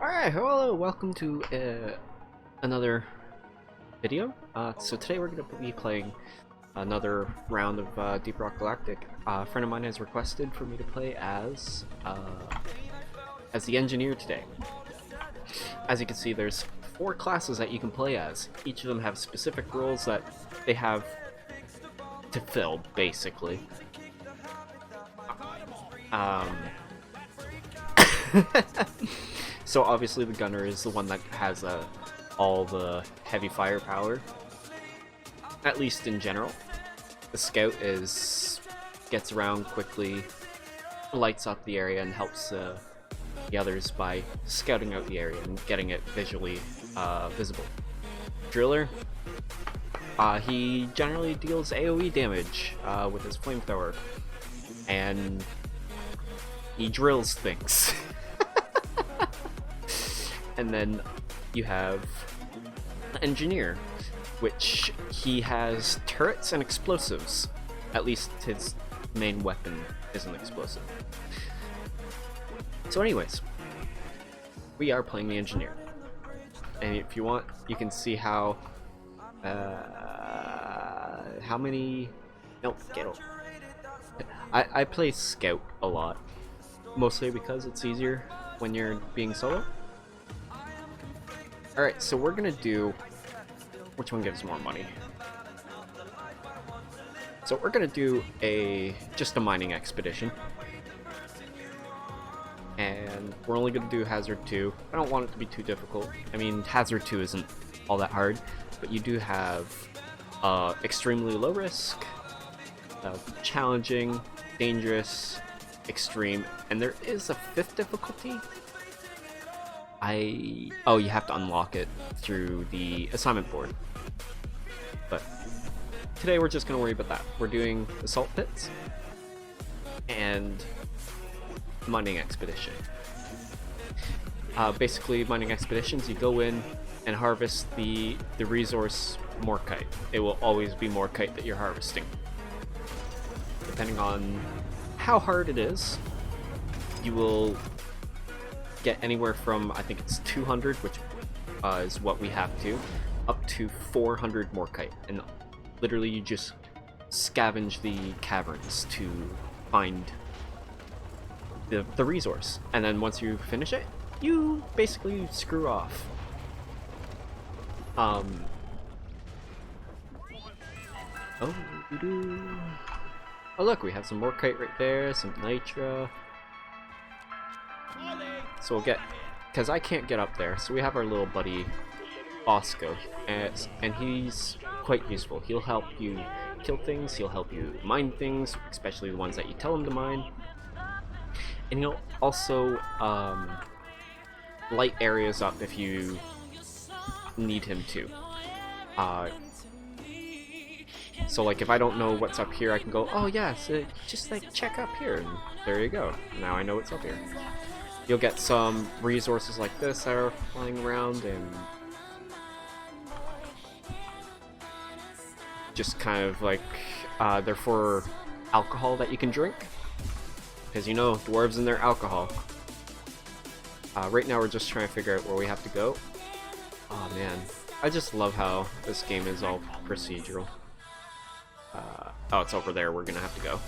Alright, hello, welcome to another video. So today we're going to be playing another round of Deep Rock Galactic. A friend of mine has requested for me to play as the engineer today. As you can see, there's 4 classes that you can play as. Each of them have specific roles that they have to fill, basically. So obviously the gunner is the one that has all the heavy firepower, at least in general. The scout gets around quickly, lights up the area, and helps the others by scouting out the area and getting it visually visible. Driller, he generally deals AoE damage with his flamethrower, and he drills things. And then you have the engineer, which he has turrets and explosives. At least his main weapon is an explosive. So anyways, we are playing the engineer. And if you want, you can see how many... Nope, get over. I play scout a lot. Mostly because it's easier when you're being solo. Alright, so we're gonna do... Which one gives more money? So we're gonna do just a mining expedition. And we're only gonna do Hazard 2. I don't want it to be too difficult. I mean, Hazard 2 isn't all that hard, but you do have extremely low risk, challenging, dangerous, extreme, and there is a 5th difficulty. Oh, you have to unlock it through the assignment board. But today we're just going to worry about that. We're doing assault pits and mining expedition. Basically, mining expeditions, you go in and harvest the resource morkite. It will always be morkite that you're harvesting. Depending on how hard it is, you will get anywhere from, I think it's 200, which is what we have to, up to 400 morkite, and literally you just scavenge the caverns to find the resource, and then once you finish it, you basically screw off. Oh, look, we have some morkite right there, some nitra. So we'll get, because I can't get up there, so we have our little buddy Bosco, and he's quite useful. He'll help you kill things, he'll help you mine things, especially the ones that you tell him to mine, and he'll also light areas up if you need him to. So like if I don't know what's up here, I can go, oh yeah, so just like check up here, and there you go. Now I know what's up here. You'll get some resources like this that are flying around, and just kind of like they're for alcohol that you can drink, because you know dwarves and their alcohol. Right now we're just trying to figure out where we have to go. Oh man, I just love how this game is all procedural. Oh, it's over there. We're gonna have to go.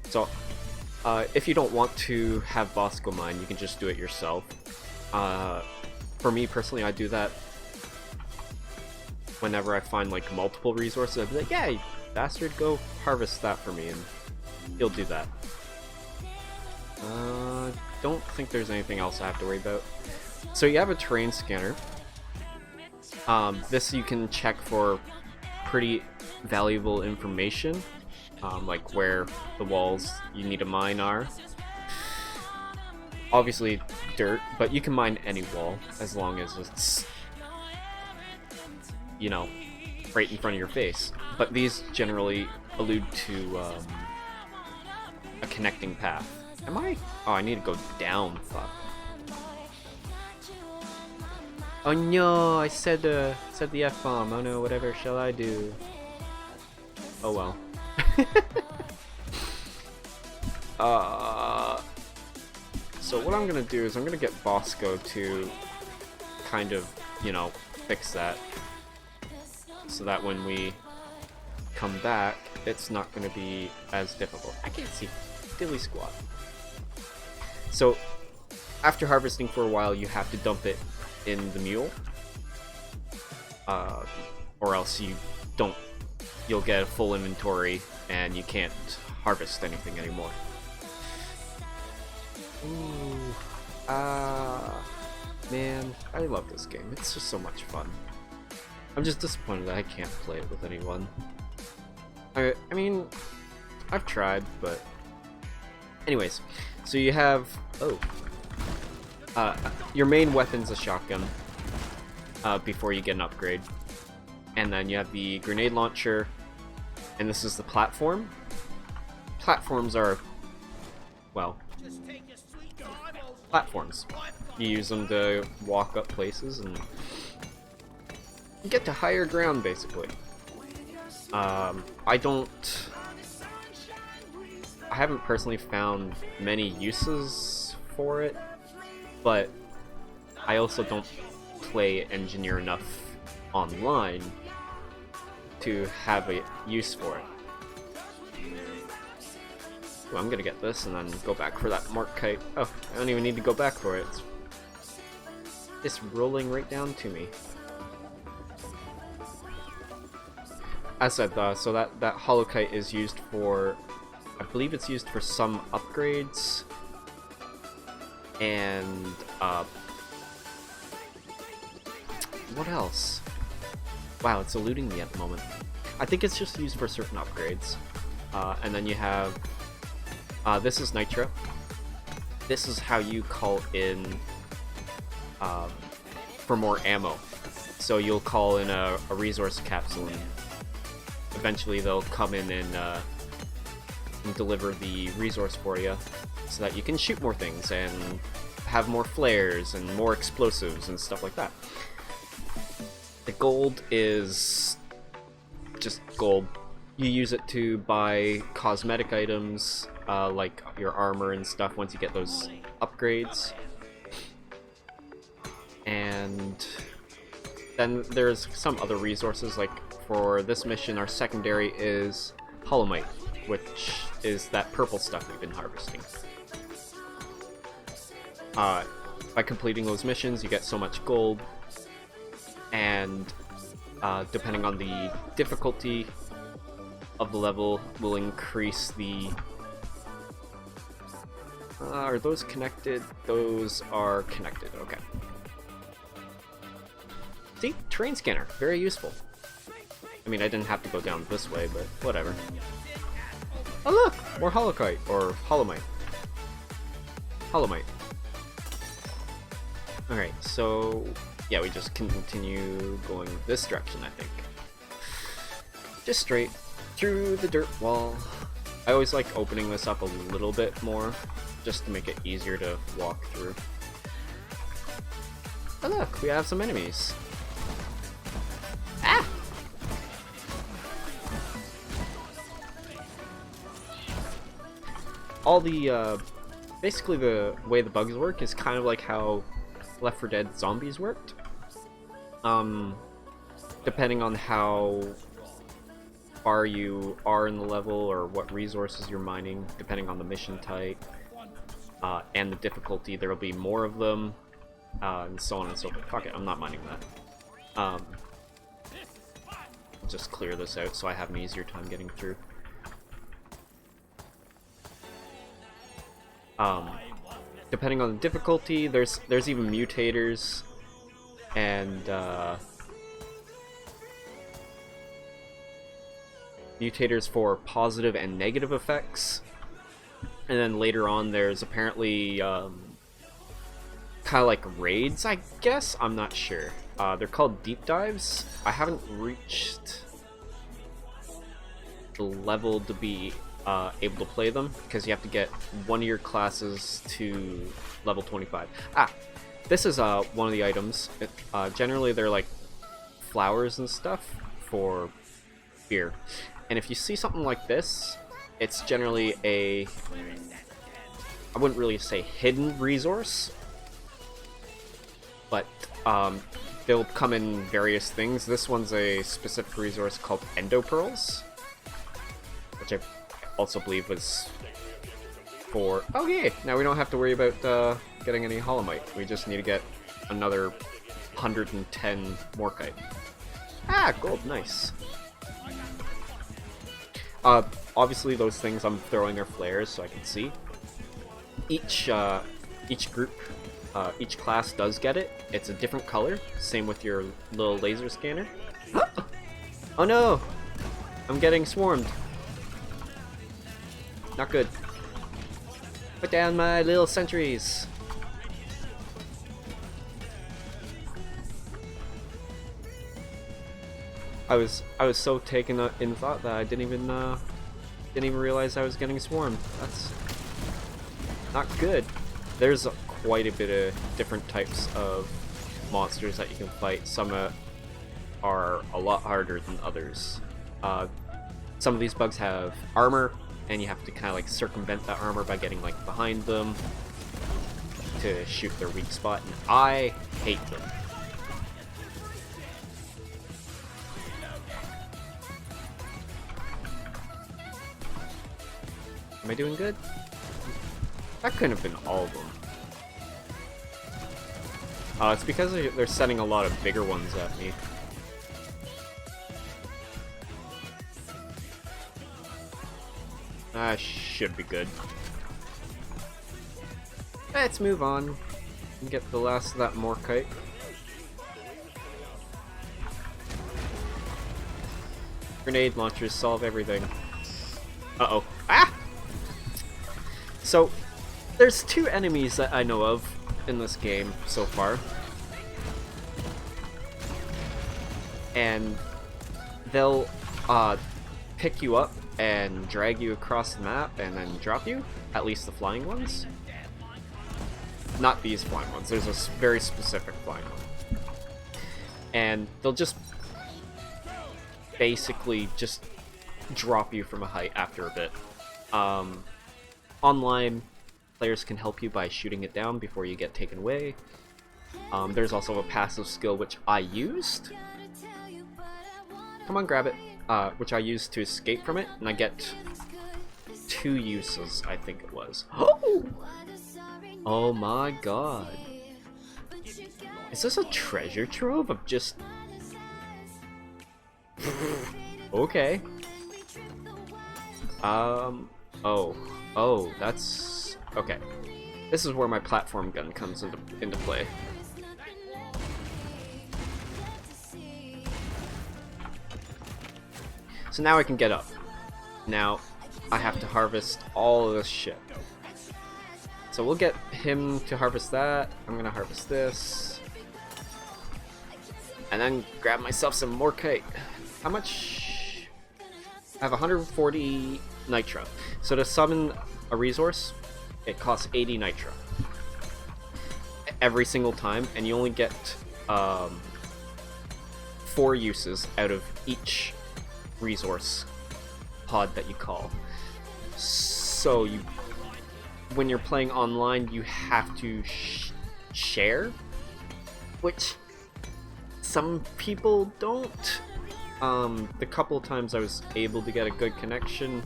So. If you don't want to have Bosco mine, you can just do it yourself. For me personally, I do that whenever I find like multiple resources. I'd be like, yeah, you bastard, go harvest that for me, and he'll do that. Don't think there's anything else I have to worry about. So you have a terrain scanner. This you can check for pretty valuable information. Like where the walls you need to mine are. Obviously dirt, but you can mine any wall as long as it's, you know, right in front of your face. But these generally allude to a connecting path. Am I? Oh, I need to go down. Fuck. Oh no! I said the F-bomb. Oh no! Whatever shall I do? Oh well. So what I'm gonna do is I'm gonna get Bosco to kind of, you know, fix that. So that when we come back, it's not gonna be as difficult. I can't see diddly squat. So after harvesting for a while, you have to dump it in the mule. Or else you'll get a full inventory and you can't harvest anything anymore. Ooh, man, I love this game. It's just so much fun. I'm just disappointed that I can't play it with anyone. I mean, I've tried, but anyways, so you have your main weapon's a shotgun before you get an upgrade. And then you have the grenade launcher, and this is the platform. Platforms are, well, platforms. You use them to walk up places and get to higher ground, basically. I haven't personally found many uses for it, but I also don't play Engineer enough online to have a use for it. Well, I'm gonna get this and then go back for that Mark Kite. Oh, I don't even need to go back for it. It's rolling right down to me. As said, so that Hollow Kite is used for, I believe it's used for some upgrades, and what else? Wow, it's eluding me at the moment. I think it's just used for certain upgrades. And then you have, this is Nitro. This is how you call in for more ammo. So you'll call in a resource capsule, and eventually they'll come in and deliver the resource for you, so that you can shoot more things and have more flares and more explosives and stuff like that. The gold is just gold. You use it to buy cosmetic items, like your armor and stuff, once you get those upgrades. And then there's some other resources, like for this mission, our secondary is Holomite, which is that purple stuff we've been harvesting. By completing those missions, you get so much gold, and depending on the difficulty of the level, will increase the... are those connected? Those are connected, okay. See? Terrain scanner, very useful. I mean, I didn't have to go down this way, but whatever. Oh look! More Holokite, or Holomite. Holomite. Alright, so... yeah, we just continue going this direction, I think. Just straight through the dirt wall. I always like opening this up a little bit more, just to make it easier to walk through. Oh look, we have some enemies. Ah! All the, basically the way the bugs work is kind of like how Left 4 Dead zombies worked. Depending on how far you are in the level or what resources you're mining, depending on the mission type and the difficulty, there will be more of them, and so on and so forth. Fuck it, I'm not mining that. I'll just clear this out so I have an easier time getting through. Depending on the difficulty, there's even mutators, and mutators for positive and negative effects. And then later on, there's apparently kind of like raids, I guess? I'm not sure. They're called deep dives. I haven't reached the level to be able to play them, because you have to get one of your classes to level 25. This is one of the items. Generally they're like flowers and stuff for beer, and if you see something like this, it's generally a I wouldn't really say hidden resource, but they'll come in various things. This one's a specific resource called endopearls, which I also believe was for... Oh yeah, now we don't have to worry about getting any holomite. We just need to get another 110 morkite. Ah, gold, nice. Obviously those things I'm throwing are flares, so I can see. Each group, each class does get it. It's a different color. Same with your little laser scanner. Oh no! I'm getting swarmed. Not good. Put down my little sentries. I was so taken in thought that I didn't even realize I was getting swarmed. That's not good. There's quite a bit of different types of monsters that you can fight. Some are a lot harder than others. Some of these bugs have armor, and you have to kind of like circumvent that armor by getting like behind them to shoot their weak spot, and I hate them. Am I doing good? That couldn't have been all of them. It's because they're sending a lot of bigger ones at me. Should be good. Let's move on and get the last of that morkite. Grenade launchers solve everything. Uh-oh. Ah! So, there's two enemies that I know of in this game so far. And they'll pick you up and drag you across the map and then drop you. At least the flying ones. Not these flying ones. There's a very specific flying one. And they'll just basically just drop you from a height after a bit. Online, players can help you by shooting it down before you get taken away. There's also a passive skill which I used. Come on, grab it. Which I used to escape from it, and I get 2 uses, I think it was. Oh my god. Is this a treasure trove of just... Okay. Oh, that's... Okay. This is where my platform gun comes into play. So now I can get up. Now, I have to harvest all of this shit. So we'll get him to harvest that. I'm gonna harvest this. And then grab myself some more kite. How much? I have 140 nitro. So to summon a resource, it costs 80 nitro. Every single time, and you only get 4 uses out of each resource pod that you call. So when you're playing online, you have to share, which some people don't. The couple of times I was able to get a good connection,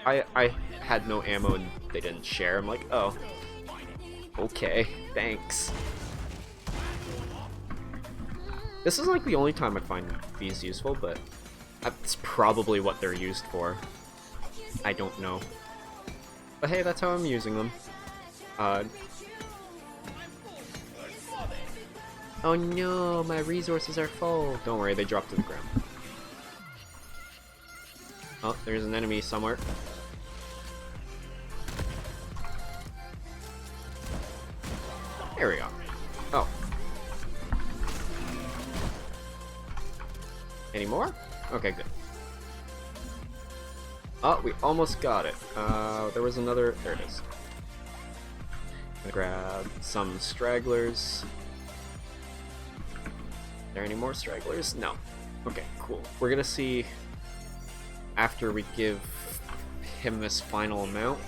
I had no ammo and they didn't share. I'm like, oh, okay, thanks. This is like the only time I find these useful, but that's probably what they're used for. I don't know. But hey, that's how I'm using them. Oh no, my resources are full. Don't worry, they dropped to the ground. Oh, there's an enemy somewhere. There we go. Oh. Any more? Okay, good. Oh, we almost got it. There was another... There it is. I'm gonna grab some stragglers. Are there any more stragglers? No. Okay, cool. We're gonna see... After we give him this final amount,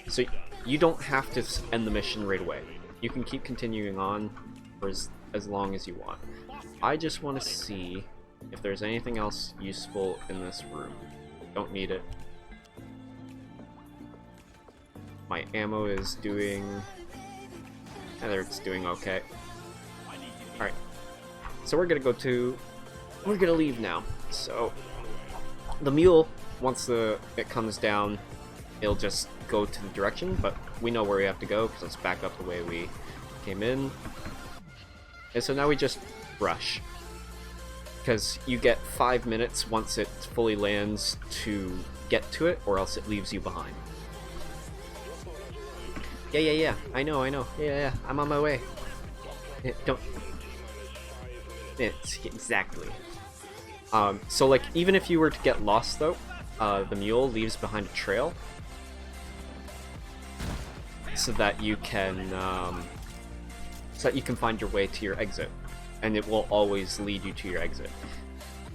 So you don't have to end the mission right away. You can keep continuing on for as long as you want. I just want to see if there's anything else useful in this room. Don't need it. My ammo is doing... Either it's doing okay. Alright. So we're gonna leave now. So the mule, once it comes down, it'll just go to the direction, but we know where we have to go because it's back up the way we came in. And so now we just rush. Because you get 5 minutes once it fully lands to get to it, or else it leaves you behind. Yeah, I know. Yeah, I'm on my way. Don't... It's exactly. So like, even if you were to get lost though, the mule leaves behind a trail. So that you can find your way to your exit. And it will always lead you to your exit.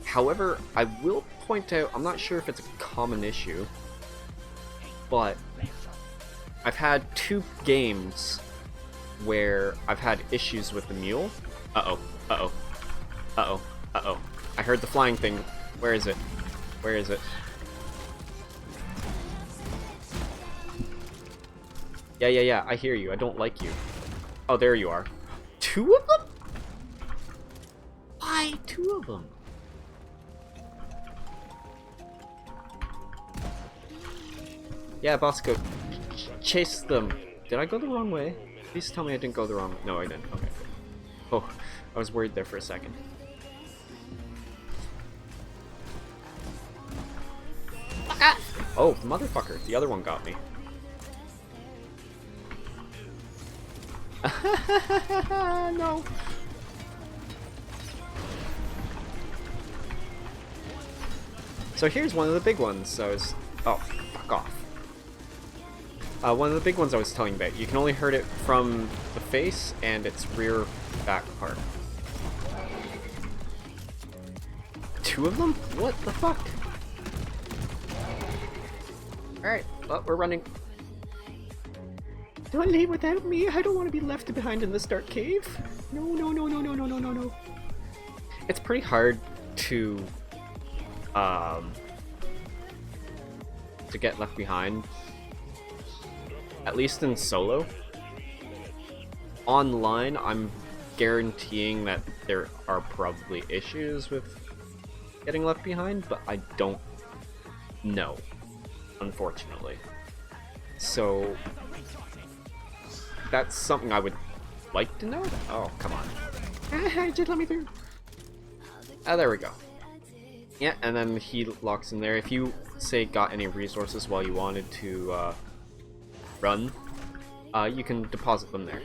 However, I will point out, I'm not sure if it's a common issue, but I've had 2 games where I've had issues with the mule. Uh-oh. I heard the flying thing. Where is it? Yeah, I hear you. I don't like you. Oh, there you are. 2 of them? Why 2 of them? Yeah, Bosco, chase them. Did I go the wrong way? Please tell me I didn't go the wrong way. No, I didn't. Okay. Oh, I was worried there for a second. Ah! Oh, motherfucker. The other one got me. No. So here's one of the big ones. Oh, fuck off. One of the big ones I was telling you about. You can only hurt it from the face and its rear back part. 2 of them? What the fuck? Alright, well, we're running. Don't leave without me. I don't want to be left behind in this dark cave. No. It's pretty hard to get left behind. At least in solo. Online, I'm guaranteeing that there are probably issues with getting left behind, but I don't know, unfortunately. So that's something I would like to know. Oh, come on. Just let me through. Oh, there we go. Yeah, and then he locks in there. If you, say, got any resources while you wanted to run, you can deposit them there.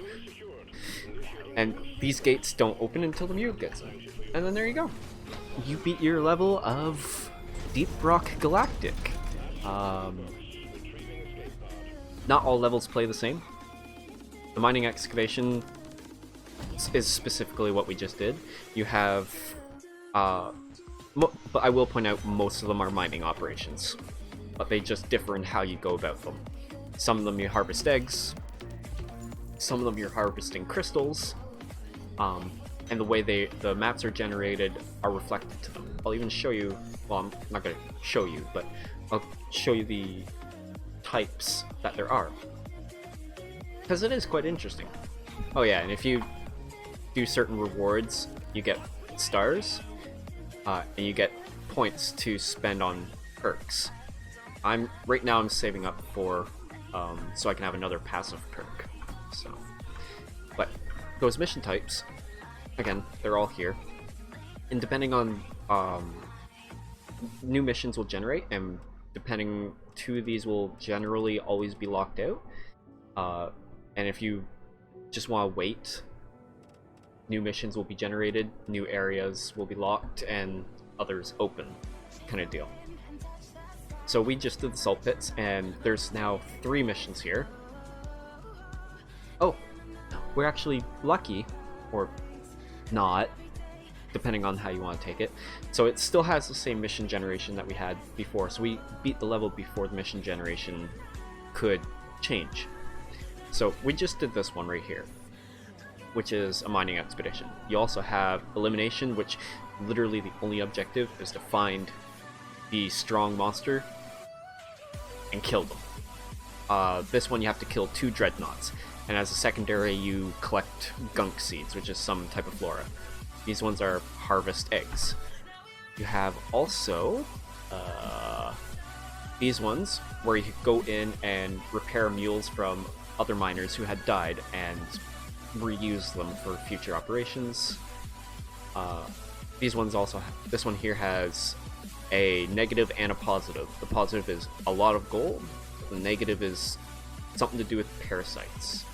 And these gates don't open until the mule gets in. And then there you go. You beat your level of Deep Rock Galactic. Not all levels play the same. The mining excavation is specifically what we just did. You have, but I will point out most of them are mining operations, but they just differ in how you go about them. Some of them you harvest eggs, some of them you're harvesting crystals, and the way the maps are generated are reflected to them. I'll even show you, well, I'm not going to show you, but I'll show you the types that there are. Because it is quite interesting. Oh yeah, and if you do certain rewards, you get stars, and you get points to spend on perks. Right now I'm saving up for, so I can have another passive perk. So, but those mission types, again, they're all here, and depending on new missions will generate, and depending, 2 of these will generally always be locked out. And if you just want to wait, new missions will be generated, new areas will be locked, and others open, kind of deal. So we just did the salt pits, and there's now 3 missions here. Oh, we're actually lucky, or not, depending on how you want to take it. So it still has the same mission generation that we had before, so we beat the level before the mission generation could change. So we just did this one right here, which is a mining expedition. You also have elimination, which literally the only objective is to find the strong monster and kill them. This one you have to kill 2 dreadnoughts, and as a secondary you collect gunk seeds, which is some type of flora. These ones are harvest eggs. You have also these ones where you go in and repair mules from other miners who had died and reuse them for future operations. These ones also, this one here has a negative and a positive. The positive is a lot of gold. The negative is something to do with parasites.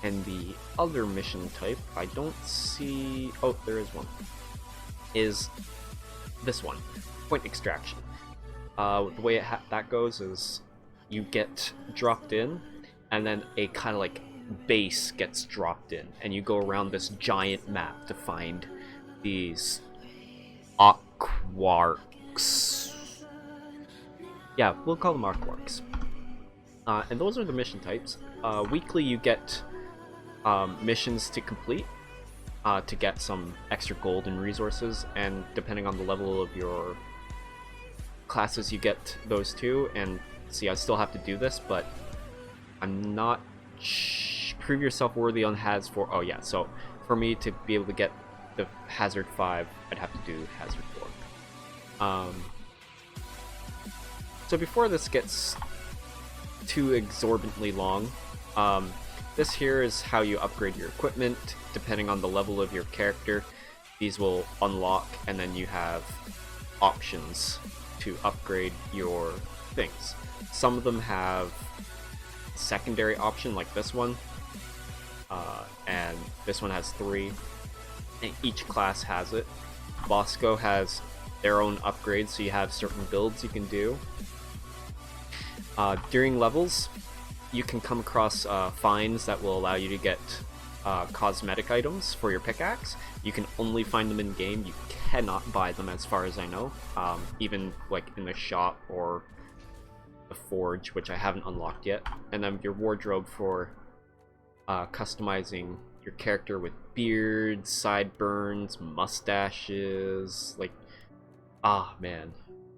And the other mission type, I don't see... Oh, there is one. Is this one, point extraction. The way that goes is you get dropped in, and then a kind of like base gets dropped in, and you go around this giant map to find these aquarks. Yeah, we'll call them aquarks. And those are the mission types. Weekly you get missions to complete to get some extra gold and resources, and depending on the level of your classes you get those too. And see, I still have to do this, but I'm not... Prove yourself worthy on Haz 4. Oh yeah, so for me to be able to get the Hazard 5, I'd have to do Hazard 4. So before this gets too exorbitantly long, this here is how you upgrade your equipment. Depending on the level of your character, these will unlock, and then you have options to upgrade your things. Some of them have secondary option, like this one, and this one has 3, and each class has it. Bosco has their own upgrades, so you have certain builds you can do. During levels, you can come across finds that will allow you to get cosmetic items for your pickaxe. You can only find them in game. You cannot buy them, as far as I know, even like in the shop or the forge, which I haven't unlocked yet. And then your wardrobe for customizing your character with beards, sideburns, mustaches, like, ah man.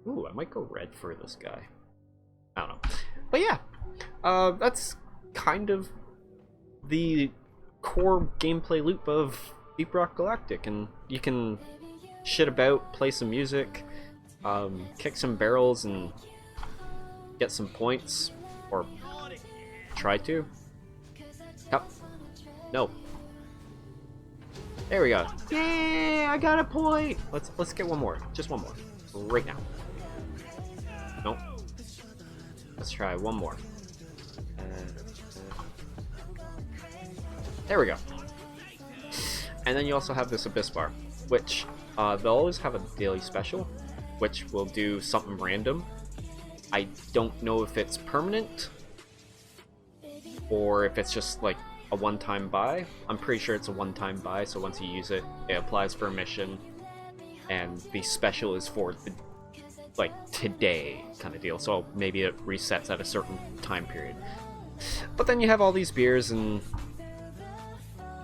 Ooh, I might go red for this guy. I don't know. But yeah, that's kind of the core gameplay loop of Deep Rock Galactic, and you can shit about, play some music, kick some barrels, and get some points, or try to. Yep. No. There we go. Yeah, I got a point. Let's get one more. Just one more. Right now. Nope. Let's try one more. There we go. And then you also have this Abyss Bar, which they'll always have a daily special, which will do something random. I don't know if it's permanent or if it's just like a one-time buy. I'm pretty sure it's a one-time buy, so once you use it, it applies for a mission, and the special is for the, like, today kind of deal, so maybe it resets at a certain time period. But then you have all these beers, and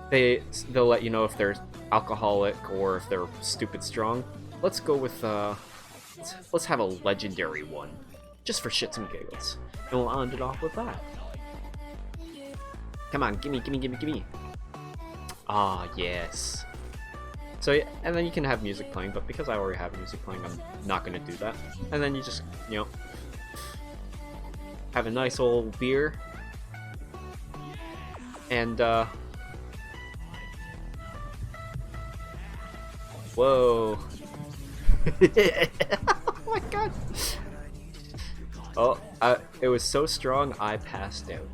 they'll let you know if they're alcoholic or if they're stupid strong. Let's go with let's have a legendary one, just for shits and giggles, and we'll end it off with that. Come on, gimme, gimme, gimme, gimme. Ah, yes. So yeah, and then you can have music playing, but because I already have music playing, I'm not gonna do that. And then you just, you know, have a nice old beer, and whoa. Oh my god. Oh, it was so strong I passed out.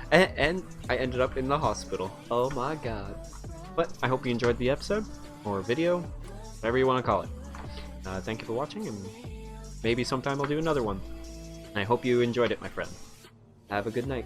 And I ended up in the hospital. Oh my god. But I hope you enjoyed the episode, or video, whatever you want to call it. Thank you for watching, and maybe sometime I'll do another one. I hope you enjoyed it, my friend. Have a good night.